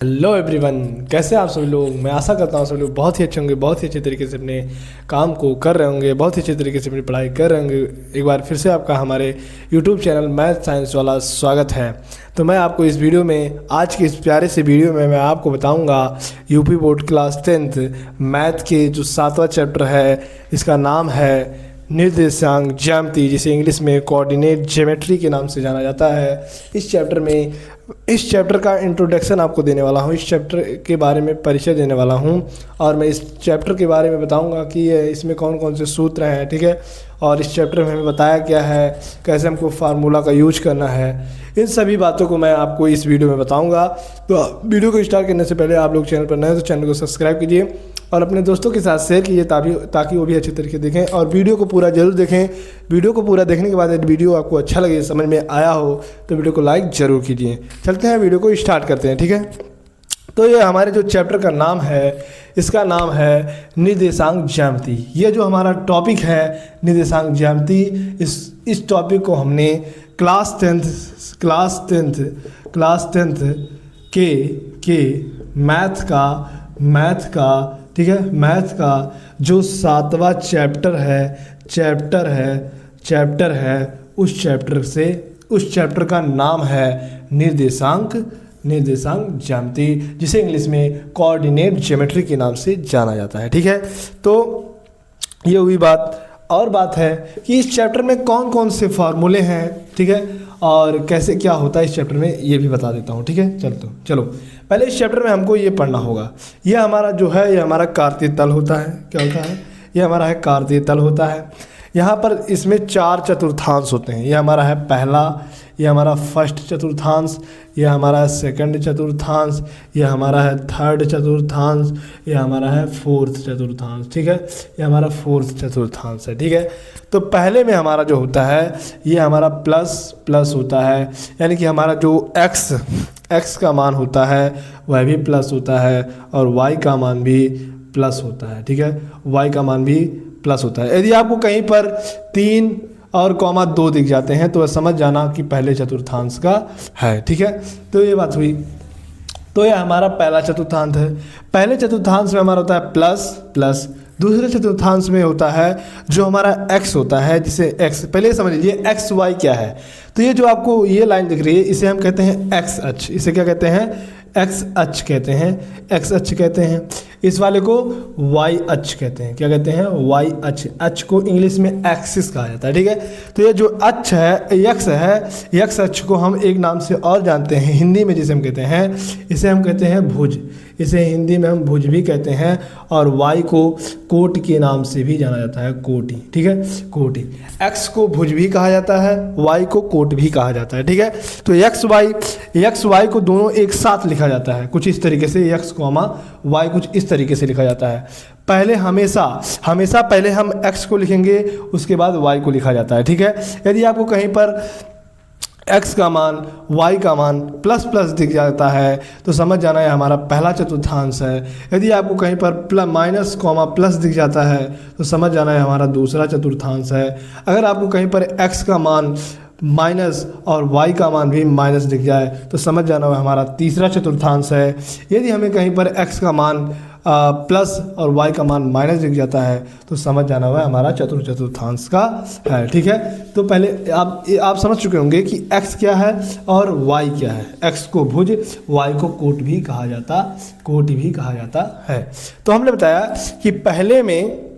Hello everyone, कैसे आप सभी लोग। मैं आशा करता हूँ सभी लोग बहुत ही अच्छे होंगे, बहुत ही अच्छे तरीके से अपने काम को कर रहे होंगे, बहुत ही अच्छे तरीके से अपनी पढ़ाई कर रहे होंगे। एक बार फिर से आपका हमारे यूट्यूब चैनल मैथ साइंस वाला स्वागत है। तो मैं आपको इस वीडियो में, आज के इस प्यारे से वीडियो में मैं आपको बताऊँगा UP board class 10th math के जो 7वां चैप्टर है, इसका नाम है निर्देशांक ज्यामिति, जिसे इंग्लिश में कोऑर्डिनेट ज्योमेट्री के नाम से जाना जाता है। इस चैप्टर का इंट्रोडक्शन आपको देने वाला हूँ, इस चैप्टर के बारे में परिचय देने वाला हूँ और मैं इस चैप्टर के बारे में बताऊँगा कि इसमें कौन कौन से सूत्र हैं, ठीक है। और इस चैप्टर में हमें बताया क्या है, कैसे हमको फार्मूला का यूज करना है, इन सभी बातों को मैं आपको इस वीडियो में बताऊँगा। तो वीडियो को स्टार्ट करने से पहले आप लोग चैनल पर नए हैं तो चैनल को सब्सक्राइब कीजिए और अपने दोस्तों के साथ शेयर कीजिए ताकि वो भी अच्छे तरीके देखें और वीडियो को पूरा जरूर देखें। वीडियो को पूरा देखने के बाद यदि वीडियो आपको अच्छा लगे, समझ में आया हो तो वीडियो को लाइक ज़रूर कीजिए। चलते हैं, वीडियो को स्टार्ट करते हैं, ठीक है। तो ये हमारे जो चैप्टर का नाम है, इसका नाम है निर्देशांक ज्यामिति। ये जो हमारा टॉपिक है निर्देशांक ज्यामिति, इस टॉपिक को हमने क्लास टेंथ के मैथ का ठीक है, मैथ का जो 7वां चैप्टर है उस चैप्टर का नाम है निर्देशांक ज्यामिति, जिसे इंग्लिश में कोऑर्डिनेट ज्योमेट्री के नाम से जाना जाता है, ठीक है। तो ये हुई बात। और बात है कि इस चैप्टर में कौन कौन से फार्मूले हैं, ठीक है, और कैसे क्या होता है इस चैप्टर में, ये भी बता देता हूँ, ठीक है। चलो पहले इस चैप्टर में हमको ये पढ़ना होगा। ये हमारा जो है, ये हमारा कार्तीय तल होता है। क्या होता है? ये हमारा है कार्तीय तल होता है। यहाँ पर इसमें 4 चतुर्थांश होते हैं। ये हमारा है पहला, ये हमारा फर्स्ट चतुर्थांश, ये हमारा सेकंड चतुर्थांश, ये हमारा है थर्ड चतुर्थांश, ये हमारा है फोर्थ चतुर्थांश, ठीक है। ये हमारा फोर्थ चतुर्थांश है, ठीक है। तो पहले में हमारा जो होता है, ये हमारा प्लस होता है, यानी कि हमारा जो एक्स का मान होता है वह भी प्लस होता है और वाई का मान भी प्लस होता है, ठीक है। वाई का मान भी प्लस होता है। यदि आपको कहीं पर 3 और कॉमा 2 दिख जाते हैं तो समझ जाना कि पहले चतुर्थांश का है, ठीक है। तो ये बात हुई। तो ये हमारा पहला चतुर्थांश है। पहले चतुर्थांश में हमारा होता है प्लस। दूसरे चतुर्थांश में होता है जो हमारा x होता है, जिसे x, पहले समझ लीजिए एक्स वाई क्या है। तो ये जो आपको ये लाइन दिख रही है, इसे हम कहते हैं एक्स अक्ष। इसे क्या कहते हैं? एक्स अक्ष कहते हैं। इस वाले को वाई अक्ष कहते हैं। क्या कहते हैं? वाई अक्ष। अक्ष को इंग्लिश में एक्सिस कहा जाता है, ठीक है। तो ये जो अक्ष है, यक्ष अक्ष को हम एक नाम से और जानते हैं हिंदी में, जिसे हम कहते हैं, इसे हम कहते हैं भुज। इसे हिंदी में हम भुज भी कहते हैं और वाई को कोट के नाम से भी जाना जाता है, कोटि, ठीक है, कोटि। एक्स को भुज भी कहा जाता है, वाई को कोट भी कहा जाता है, ठीक है। तो एक्स वाई को दोनों एक साथ लिखा जाता है कुछ इस तरीके से, एक्स कॉमा वाई कुछ इस तरीके से लिखा जाता है। पहले हमेशा पहले हम एक्स को लिखेंगे, उसके बाद वाई को लिखा जाता है, ठीक है। यदि आपको कहीं पर x का मान y का मान प्लस दिख जाता है तो समझ जाना है हमारा पहला चतुर्थांश है। यदि आपको कहीं पर माइनस कॉमा प्लस दिख जाता है तो समझ जाना है हमारा दूसरा चतुर्थांश है। अगर आपको कहीं पर x का मान माइनस और y का मान भी माइनस दिख जाए तो समझ जाना है हमारा तीसरा चतुर्थांश है। यदि हमें कहीं पर x का मान प्लस और y का मान माइनस दिख जाता है तो समझ जाना हुआ हमारा चतुर्थांश का है, ठीक है। तो पहले आप समझ चुके होंगे कि x क्या है और y क्या है। x को भुज, y को कोट भी कहा जाता है। तो हमने बताया कि पहले में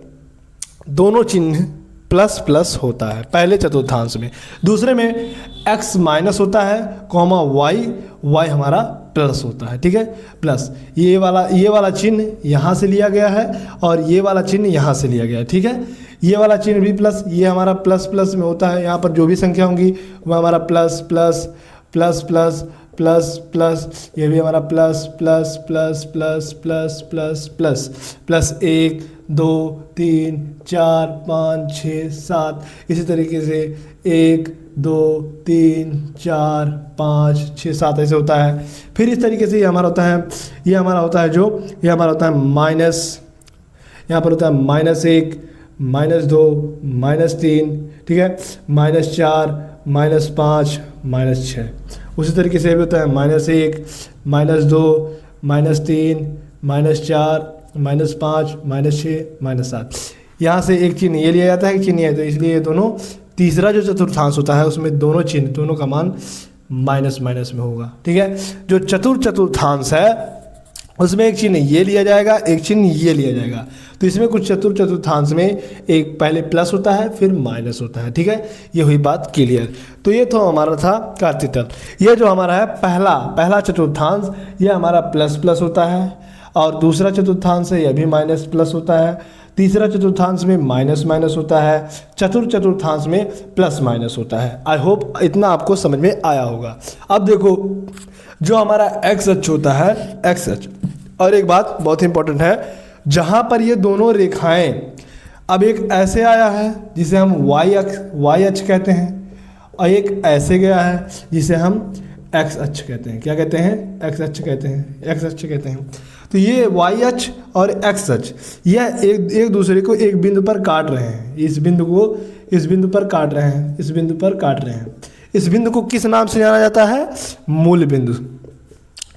दोनों चिन्ह प्लस होता है पहले चतुर्थांश में, दूसरे में x माइनस होता है कॉमा y हमारा प्लस होता है, ठीक है। प्लस ये वाला चिन्ह यहाँ से लिया गया है और ये वाला चिन्ह यहाँ से लिया गया है, ठीक है। ये वाला चिन्ह भी प्लस, ये हमारा प्लस में होता है। यहाँ पर जो भी संख्या होंगी वो हमारा प्लस, ये भी हमारा प्लस 1 2 3 4 5 6 7, इसी तरीके से 1 2 3 4 5 6 7 ऐसे होता है। फिर इस तरीके से ये हमारा होता है माइनस, यहाँ पर होता है -1 -2 -3, ठीक है, -4 -5 -6। उसी तरीके से भी होता है -1 -2 -3, -4, -5, -6, -7। यहाँ से एक चिन्ह ये लिया जाता है, एक चिन्ह है, तो इसलिए ये दोनों तीसरा जो चतुर्थांश होता है उसमें दोनों चिन्ह, दोनों का मान माइनस माइनस में होगा। ठीक है, जो चतुर्थांश है उसमें एक चिन्ह ये लिया जाएगा, एक चिन्ह ये लिया जाएगा। तो इसमें कुछ चतुर्थांश में एक पहले प्लस होता है फिर माइनस होता है। ठीक है, ये हुई बात क्लियर। तो ये तो हमारा था कार्तीय तत्व। ये जो हमारा है पहला चतुर्थांश, ये हमारा प्लस प्लस होता है, और दूसरा चतुर्थांश है यह भी माइनस प्लस होता है, तीसरा चतुर्थांश में माइनस माइनस होता है, चतुर्थांश में प्लस माइनस होता है। आई होप इतना आपको समझ में आया होगा। अब देखो जो हमारा एक्स अक्ष होता है, एक्स अक्ष, और एक बात बहुत इंपॉर्टेंट है, जहाँ पर ये दोनों रेखाएं, अब एक ऐसे आया है जिसे हम वाई अक्ष कहते हैं, और एक ऐसे गया है जिसे हम एक्स अक्ष कहते हैं। क्या कहते हैं? एक्स अक्ष कहते हैं, एक्स अक्ष कहते हैं। तो ये वाई अक्ष और एक्स अक्ष यह एक दूसरे को एक बिंदु पर काट रहे हैं। इस बिंदु को इस बिंदु पर काट रहे हैं, इस बिंदु पर काट रहे हैं। इस बिंदु को किस नाम से जाना जाता है? मूल बिंदु।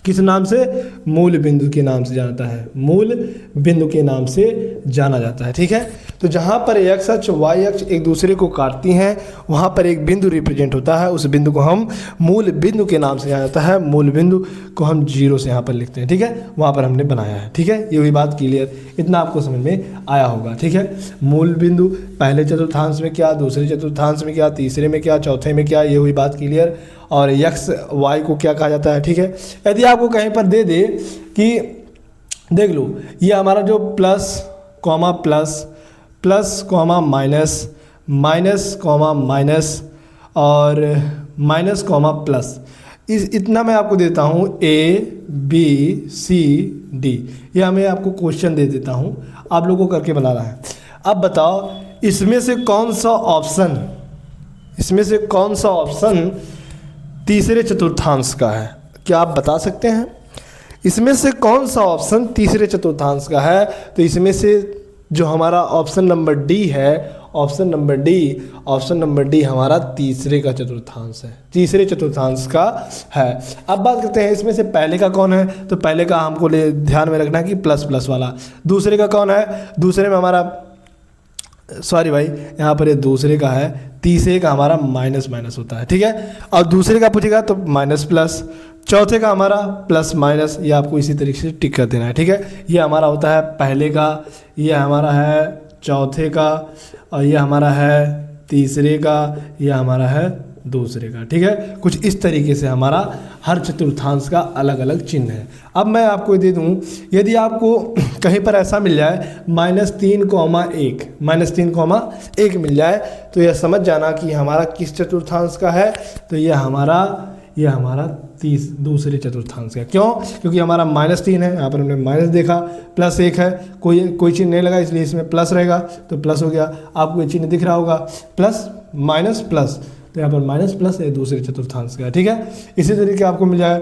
किस नाम से? मूल बिंदु के नाम से जाना जाता है, मूल बिंदु के नाम से जाना जाता है। ठीक है, तो जहाँ पर एक्स अक्ष वाई अक्ष एक दूसरे को काटती हैं वहाँ पर एक बिंदु रिप्रेजेंट होता है, उस बिंदु को हम मूल बिंदु के नाम से जाना जाता है। मूल बिंदु को हम 0 से यहाँ पर लिखते हैं। ठीक है, वहाँ पर हमने बनाया है। ठीक है, ये हुई बात क्लियर, इतना आपको समझ में आया होगा। ठीक है, मूल बिंदु पहले चतुर्थांश में क्या, दूसरे चतुर्थांश में क्या, तीसरे में क्या, चौथे में क्या, ये हुई बात क्लियर। और एक्स वाई को क्या कहा जाता है। ठीक है, यदि आपको कहीं पर दे दे कि देख लो ये हमारा जो plus comma plus, plus comma minus, minus comma minus और माइनस कॉमा प्लस, इतना मैं आपको देता हूँ ABCD, ये मैं आपको क्वेश्चन दे देता हूँ, आप लोगों को करके बनाना है। अब बताओ इसमें से कौन सा ऑप्शन तीसरे चतुर्थांश का है? क्या आप बता सकते हैं इसमें से कौन सा ऑप्शन तीसरे चतुर्थांश का है? तो इसमें से जो हमारा ऑप्शन नंबर डी है, ऑप्शन नंबर डी हमारा तीसरे का चतुर्थांश है, तीसरे चतुर्थांश का है। अब बात करते हैं इसमें से पहले का कौन है। तो पहले का हमको ध्यान में रखना है कि प्लस प्लस वाला। दूसरे का कौन है? दूसरे में हमारा, सॉरी भाई यहाँ पर ये दूसरे का है, तीसरे का हमारा माइनस माइनस होता है। ठीक है, और दूसरे का पूछेगा तो माइनस प्लस, चौथे का हमारा प्लस माइनस, ये आपको इसी तरीके से टिक कर देना है। ठीक है, ये हमारा होता है पहले का, ये हमारा है चौथे का, और ये हमारा है तीसरे का, ये हमारा है दूसरे का। ठीक है, कुछ इस तरीके से हमारा हर चतुर्थांश का अलग अलग चिन्ह है। अब मैं आपको दे दूं, यदि आपको कहीं पर ऐसा मिल जाए -3,1 मिल जाए तो यह समझ जाना कि हमारा किस चतुर्थांश का है। तो यह हमारा दूसरे चतुर्थांश का। क्यों? क्योंकि हमारा -3 है, यहाँ पर हमने माइनस देखा, +1 है, कोई चिन्ह नहीं लगा इसलिए इसमें प्लस रहेगा तो प्लस हो गया। आपको ये चिन्ह दिख रहा होगा प्लस माइनस प्लस, तो यहाँ पर माइनस प्लस है दूसरे चतुर्थांश का। ठीक है, इसी तरीके आपको मिल जाए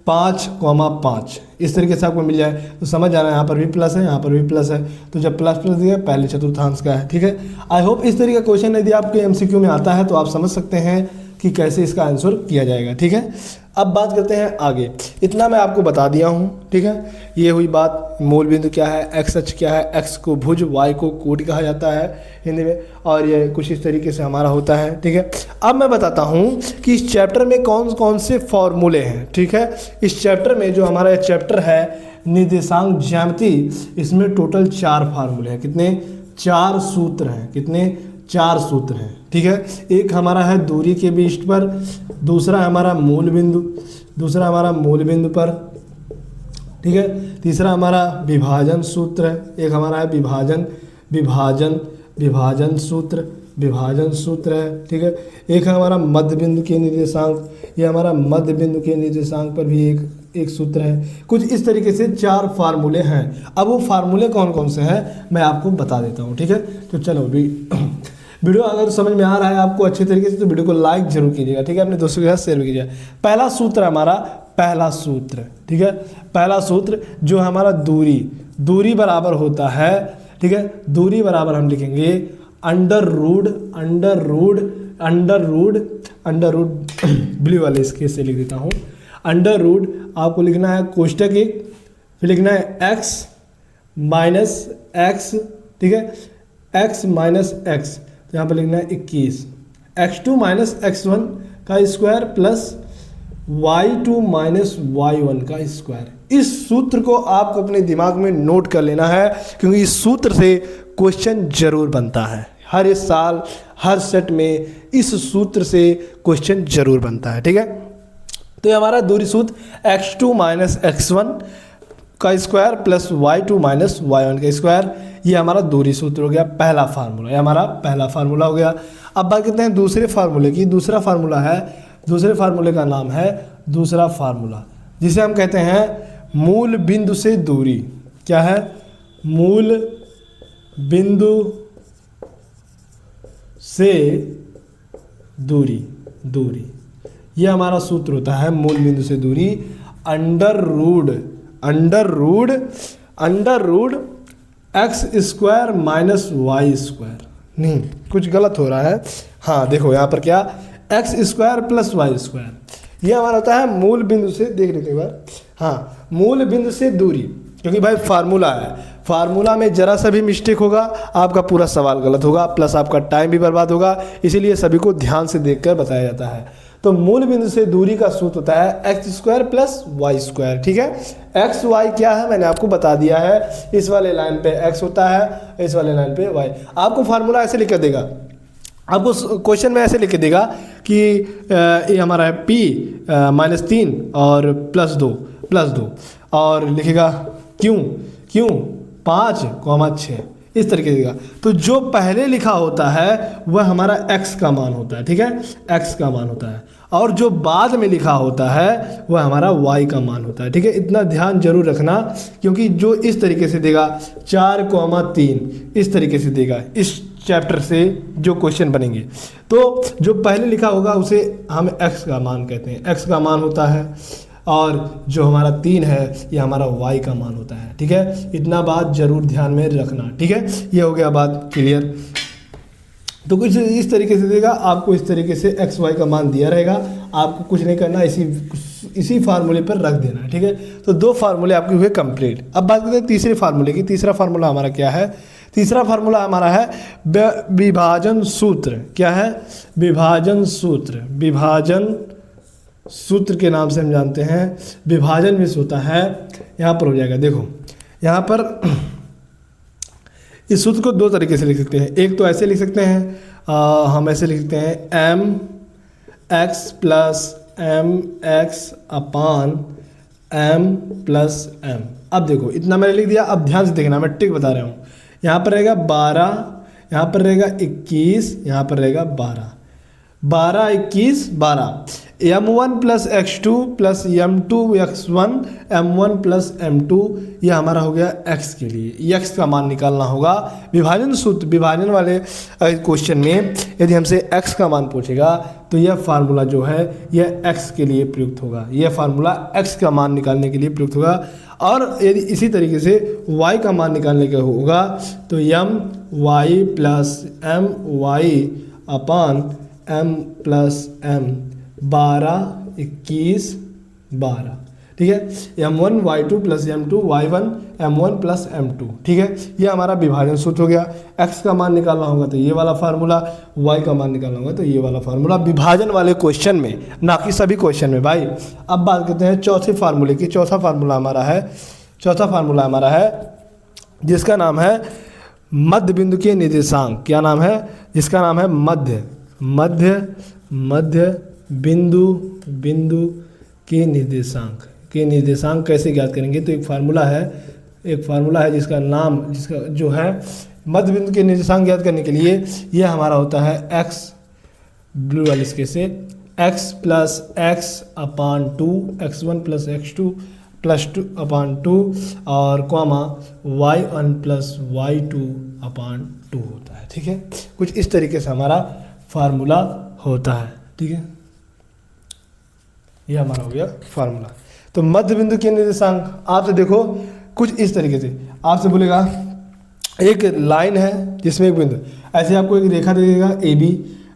5,5, इस तरीके से आपको मिल जाए तो समझ जाना यहाँ पर भी प्लस है, यहाँ पर भी प्लस है, तो जब प्लस प्लस दिया पहले चतुर्थांश का है। ठीक है, आई होप इस तरीके का क्वेश्चन यदि आपके MCQ में आता है तो आप समझ सकते हैं कि कैसे इसका आंसर किया जाएगा। ठीक है, अब बात करते हैं आगे। इतना मैं आपको बता दिया हूँ। ठीक है, ये हुई बात, मूल बिंदु क्या है, एक्स अक्ष क्या है, एक्स को भुज, वाई को कोटि कहा जाता है हिंदी में, और ये कुछ इस तरीके से हमारा होता है। ठीक है, अब मैं बताता हूँ कि इस चैप्टर में कौन कौन से फॉर्मूले हैं। ठीक है, इस चैप्टर में जो हमारा ये चैप्टर है निर्देशांक ज्यामिति, इसमें टोटल 4 फार्मूले हैं। कितने? 4 सूत्र हैं। कितने? 4 सूत्र हैं। ठीक है, एक हमारा है दूरी के बीच पर, दूसरा हमारा मूल बिंदु पर। ठीक है, तीसरा हमारा विभाजन सूत्र है, एक हमारा है विभाजन सूत्र है। ठीक है, एक है हमारा मध्य बिंदु के निर्देशांक, ये हमारा मध्य बिंदु के निर्देशांक पर भी एक सूत्र है। कुछ इस तरीके से 4 फार्मूले हैं। अब वो फार्मूले कौन कौन से हैं मैं आपको बता देता हूँ। ठीक है, तो चलो वीडियो अगर समझ में आ रहा है आपको अच्छे तरीके से तो वीडियो को लाइक जरूर कीजिएगा। ठीक है, अपने दोस्तों के साथ शेयर भी कीजिएगा। पहला सूत्र हमारा, ठीक है, पहला सूत्र जो हमारा दूरी बराबर होता है। ठीक है, दूरी बराबर हम लिखेंगे अंडर रूड ब्लू वाले इसके से लिख देता हूँ, अंडर रूट आपको लिखना है कोष्टक एक, फिर लिखना है x माइनस एक्स, ठीक है, x माइनस एक्स, तो यहाँ पर लिखना है 21, x2 माइनस x1 का square plus y2 minus y1 का स्क्वायर। इस सूत्र को आपको अपने दिमाग में नोट कर लेना है, क्योंकि इस सूत्र से क्वेश्चन जरूर बनता है। हर इस साल हर सेट में इस सूत्र से क्वेश्चन जरूर बनता है, ठीक है। तो ये हमारा दूरी सूत्र x2 माइनस x1 का square plus y2 minus y1 का स्क्वायर, ये हमारा दूरी सूत्र हो गया, पहला फार्मूला, ये हमारा पहला फार्मूला हो गया। अब बात करते हैं दूसरे फार्मूले की। दूसरा फार्मूला है, दूसरे फार्मूले का नाम है दूसरा फार्मूला, जिसे हम कहते हैं मूल बिंदु से दूरी। क्या है? मूल बिंदु से दूरी, दूरी, ये हमारा सूत्र होता है मूल बिंदु से दूरी, under root x square minus y square. नहीं, कुछ गलत हो रहा है। हाँ देखो यहाँ पर क्या, x square plus y square, ये हमारा होता है मूल बिंदु से, देख लेते हैं एक बार। हाँ, मूल बिंदु से दूरी, क्योंकि भाई फार्मूला है, फार्मूला में जरा सा भी मिस्टेक होगा आपका पूरा सवाल गलत होगा, प्लस आपका टाइम भी बर्बाद होगा, इसीलिए सभी को ध्यान से देखकर बताया जाता है। तो मूल बिंदु से दूरी का सूत्र होता है x square plus y square, ठीक है। एक्स वाई क्या है मैंने आपको बता दिया है, इस वाले लाइन पे एक्स होता है, इस वाले लाइन पे वाई। आपको फार्मूला ऐसे लिख कर देगा, आपको क्वेश्चन में ऐसे लिख के देगा कि ये हमारा है p माइनस 3 और प्लस 2 और लिखेगा क्यों 5,6, इस तरीके से देगा। तो जो पहले लिखा होता है वह हमारा x का मान होता है, ठीक है, x का मान होता है, और जो बाद में लिखा होता है वह हमारा y का मान होता है, ठीक है। इतना ध्यान जरूर रखना, क्योंकि जो इस तरीके से देगा 4,3 इस तरीके से देगा, इस चैप्टर से जो क्वेश्चन बनेंगे, तो जो पहले लिखा होगा उसे हम x का मान कहते हैं, x का मान होता है, और जो हमारा 3 है ये हमारा y का मान होता है, ठीक है। इतना बात जरूर ध्यान में रखना, ठीक है। ये हो गया बात क्लियर। तो कुछ इस तरीके से देगा आपको, इस तरीके से x y का मान दिया रहेगा, आपको कुछ नहीं करना, इसी फार्मूले पर रख देना है, ठीक है। तो 2 फार्मूले आपके हुए कंप्लीट। अब बात करते हैं तीसरे फार्मूले की। तीसरा फार्मूला हमारा क्या है? तीसरा फार्मूला हमारा है विभाजन सूत्र। क्या है? विभाजन सूत्र। विभाजन सूत्र के नाम से हम जानते हैं, विभाजन में होता है, यहाँ पर हो जाएगा, देखो यहाँ पर इस सूत्र को 2 तरीके से लिख सकते हैं। एक तो ऐसे लिख सकते हैं, हम ऐसे लिख सकते हैं mx प्लस mx अपान m प्लस m। अब देखो इतना मैंने लिख दिया, अब ध्यान से देखना, मैं टिक बता रहा हूँ। यहाँ पर रहेगा 12, यहाँ पर रहेगा 21, यहाँ पर रहेगा 12, 12 21 12, m1 plus x2 plus m2 x1 m1 plus m2, ये हमारा हो गया x के लिए। x का मान निकालना होगा। विभाजन सूत्र, विभाजन वाले क्वेश्चन में यदि हमसे x का मान पूछेगा तो यह फार्मूला जो है यह x के लिए प्रयुक्त होगा, यह फार्मूला x का मान निकालने के लिए प्रयुक्त होगा। और यदि इसी तरीके से y का मान निकालने का होगा तो my plus my upon m plus m, 12 21 12, ठीक है। m1 y2 plus m2 y1 m1 plus m2, ठीक है। ये हमारा विभाजन सूत्र हो गया। x का मान निकालना होगा तो ये वाला फार्मूला, y का मान निकालना होगा तो ये वाला फार्मूला, विभाजन वाले क्वेश्चन में, ना कि सभी क्वेश्चन में भाई। अब बात करते हैं चौथे फार्मूले की। चौथा फार्मूला हमारा है जिसका नाम है मध्य बिंदु के निर्देशांक। क्या नाम है? जिसका नाम है मध्य बिंदु के निर्देशांक कैसे ज्ञात करेंगे? तो एक फार्मूला है जिसका जो है मध्य बिंदु के निर्देशांक ज्ञात करने के लिए यह हमारा होता है x, ब्लू वाले इसके से x प्लस x अपान 2, x1 प्लस x2 प्लस 2 अपान 2 और कॉमा y1 प्लस y2 अपान 2 होता है, ठीक है। कुछ इस तरीके से हमारा फार्मूला होता है, ठीक है। यह हमारा हो गया फार्मूला। तो मध्य बिंदु के निर्देशांक आपसे देखो कुछ इस तरीके से, आपसे बोलेगा एक लाइन है जिसमें एक बिंदु, ऐसे आपको एक रेखा दे देगा AB,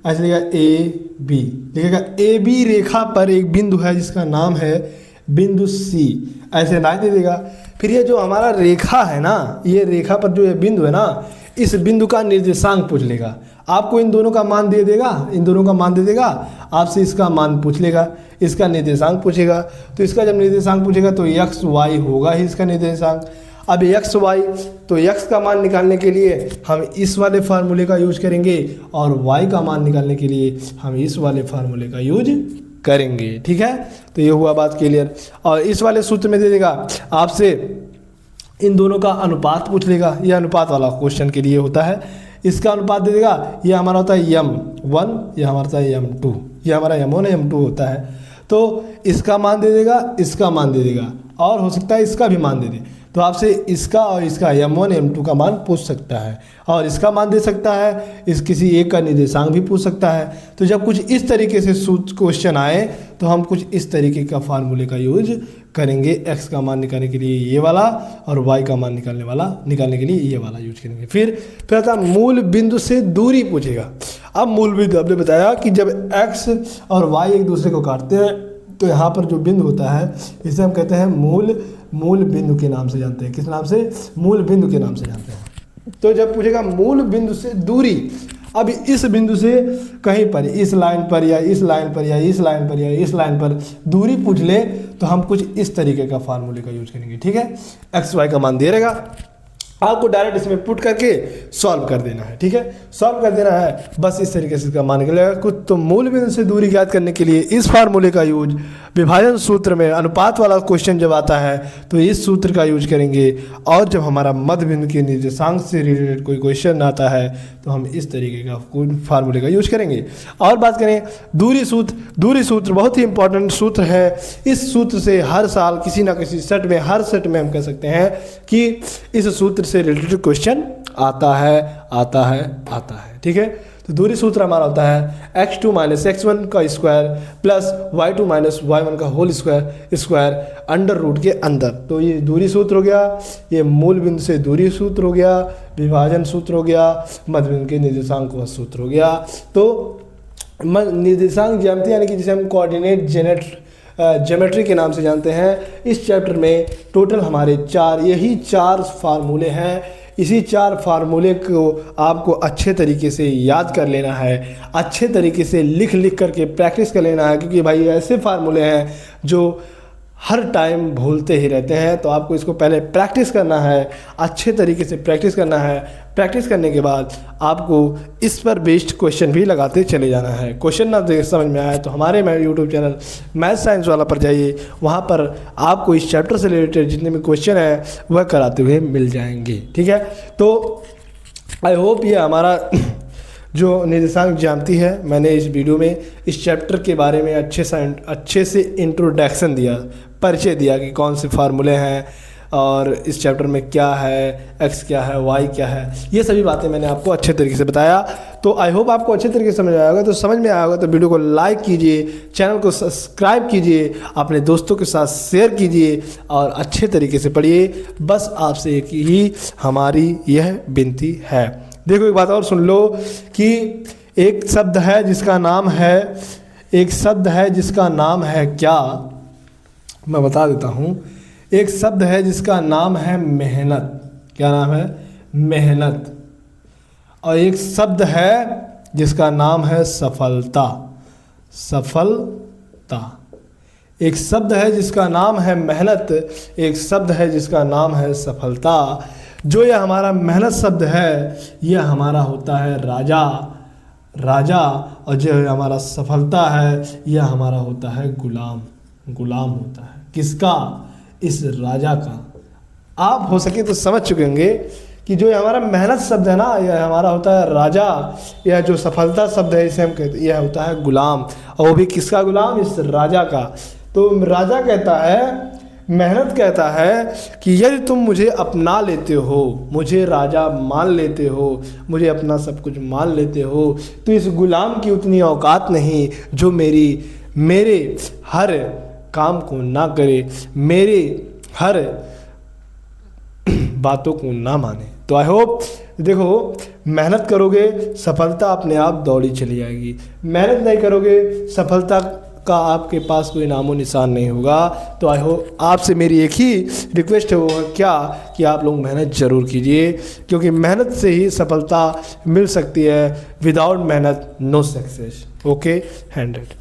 ऐसे लिखेगा ए बी, लिखेगा ए बी रेखा पर एक बिंदु है जिसका नाम है बिंदु सी, ऐसे लाइन दे देगा। फिर ये जो हमारा रेखा है ना, ये रेखा पर जो ये बिंदु है ना, इस बिंदु का निर्देशांक पूछ लेगा। आपको इन दोनों का मान दे देगा, इन दोनों का मान दे देगा, आपसे इसका मान पूछ लेगा, इसका निर्देशांक पूछेगा। तो इसका जब निर्देशांक पूछेगा तो एक्स वाई होगा ही इसका निर्देशांक। अब एक्स वाई, तो एक्स का मान निकालने के लिए हम इस वाले फार्मूले का यूज करेंगे और वाई का मान निकालने के लिए हम इस वाले फार्मूले का यूज करेंगे। ठीक है, तो ये हुआ बात क्लियर। और इस वाले सूत्र में दे देगा आपसे इन दोनों का अनुपात पूछ लेगा। यह अनुपात वाला क्वेश्चन के लिए होता है। इसका अनुपात दे देगा, ये हमारा होता है m1, यह हमारा होता है m2, यह हमारा m1 m2 होता है। तो इसका मान दे देगा, इसका मान दे देगा, और हो सकता है इसका भी मान दे दे। तो आपसे इसका और इसका m1 m2 का मान पूछ सकता है, और इसका मान दे सकता है, इस किसी एक का निर्देशांक भी पूछ सकता है। तो जब कुछ इस तरीके से क्वेश्चन आए तो हम कुछ इस तरीके का फार्मूले का यूज करेंगे। x का मान निकालने के लिए ये वाला, और y का मान निकालने के लिए ये वाला यूज करेंगे। फिर आता मूल बिंदु से दूरी पूछेगा। अब मूल बिंदु आपने बताया कि जब x और y एक दूसरे को काटते हैं तो यहाँ पर जो बिंदु होता है इसे हम कहते हैं मूल बिंदु के नाम से जानते हैं। किस नाम से? मूल बिंदु के नाम से जानते हैं। तो जब पूछेगा मूल बिंदु से दूरी, अब इस बिंदु से कहीं पर इस लाइन पर या इस लाइन पर या इस लाइन पर या इस लाइन पर दूरी पूछ ले तो हम कुछ इस तरीके का फार्मूले का यूज करेंगे। ठीक है, एक्स वाई का मान दे रहेगा, आपको डायरेक्ट इसमें पुट करके सॉल्व कर देना है। ठीक है, सॉल्व कर देना है, बस इस तरीके से इसका मान निकलेगा कुछ। तो मूल बिंदु से दूरी ज्ञात करने के लिए इस फार्मूले का यूज विभाजन सूत्र में अनुपात वाला क्वेश्चन जब आता है तो इस सूत्र का यूज करेंगे, और जब हमारा मध्य बिंदु के निर्देशांक से रिलेटेड कोई क्वेश्चन आता है तो हम इस तरीके का फार्मूले का यूज करेंगे। और बात करें दूरी सूत्र बहुत ही इंपॉर्टेंट सूत्र है। इस सूत्र से हर साल किसी ना किसी सेट में, हर सेट में हम कह सकते हैं कि इस सूत्र से रिलेटेड क्वेश्चन आता है। ठीक है, तो दूरी सूत्र हमारा होता है x2 माइनस x1 का square plus y2 minus y1 का होल स्क्वायर अंडर रूट के अंदर। तो ये दूरी सूत्र हो गया, ये मूल बिंदु से दूरी सूत्र हो गया, विभाजन सूत्र हो गया, मध्य बिंदु के निर्देशांक का सूत्र हो गया। तो निर्देशांक ज्यामिति यानी कि जिसे हम कोऑर्डिनेट ज्योमेट्री के नाम से जानते हैं, इस चैप्टर में टोटल हमारे यही चार फार्मूले हैं। इसी चार फार्मूले को आपको अच्छे तरीके से याद कर लेना है, अच्छे तरीके से लिख करके प्रैक्टिस कर लेना है, क्योंकि भाई ऐसे फार्मूले हैं जो हर टाइम भूलते ही रहते हैं। तो आपको इसको पहले प्रैक्टिस करना है, अच्छे तरीके से प्रैक्टिस करना है। प्रैक्टिस करने के बाद आपको इस पर बेस्ड क्वेश्चन भी लगाते चले जाना है। क्वेश्चन ना समझ में आए तो हमारे यूट्यूब चैनल मैथ साइंस वाला पर जाइए, वहाँ पर आपको इस चैप्टर से रिलेटेड जितने भी क्वेश्चन हैं वह कराते हुए मिल जाएंगे। ठीक है, तो आई होप ये हमारा जो निर्देशांक ज्यामिति है, मैंने इस वीडियो में इस चैप्टर के बारे में अच्छे से इंट्रोडक्शन दिया, परिचय दिया कि कौन से फार्मूले हैं और इस चैप्टर में क्या है, x क्या है, y क्या है, ये सभी बातें मैंने आपको अच्छे तरीके से बताया। तो आई होप आपको अच्छे तरीके से समझ आया होगा। तो समझ में आया होगा तो वीडियो को लाइक कीजिए, चैनल को सब्सक्राइब कीजिए, अपने दोस्तों के साथ शेयर कीजिए और अच्छे तरीके से पढ़िए। बस आपसे एक ही हमारी यह विनती है। देखो एक बात और सुन लो कि एक शब्द है जिसका नाम है क्या, मैं बता देता हूँ। एक शब्द है जिसका नाम है मेहनत। क्या नाम है? मेहनत। और एक शब्द है जिसका नाम है सफलता। एक शब्द है जिसका नाम है मेहनत, एक शब्द है जिसका नाम है सफलता। जो यह हमारा मेहनत शब्द है यह हमारा होता है राजा, और जो हमारा सफलता है यह हमारा होता है गुलाम होता है। किसका? इस राजा का। आप हो सके तो समझ चुके होंगे कि जो हमारा मेहनत शब्द है ना, यह हमारा होता है राजा, यह जो सफलता शब्द है इसे हम कहते हैं यह होता है गुलाम, और वो भी किसका गुलाम? इस राजा का। तो राजा कहता है, मेहनत कहता है कि यदि तुम मुझे अपना लेते हो, मुझे राजा मान लेते हो, मुझे अपना सब कुछ मान लेते हो, तो इस गुलाम की उतनी औकात नहीं जो मेरे हर काम को ना करे, मेरे हर बातों को ना माने। तो आई होप देखो, मेहनत करोगे सफलता अपने आप दौड़ी चली आएगी, मेहनत नहीं करोगे सफलता का आपके पास कोई नामो निशान नहीं होगा। तो आई होप आपसे मेरी एक ही रिक्वेस्ट है, वो है क्या कि आप लोग मेहनत ज़रूर कीजिए, क्योंकि मेहनत से ही सफलता मिल सकती है। विदाउट मेहनत नो सक्सेस। ओके, 100।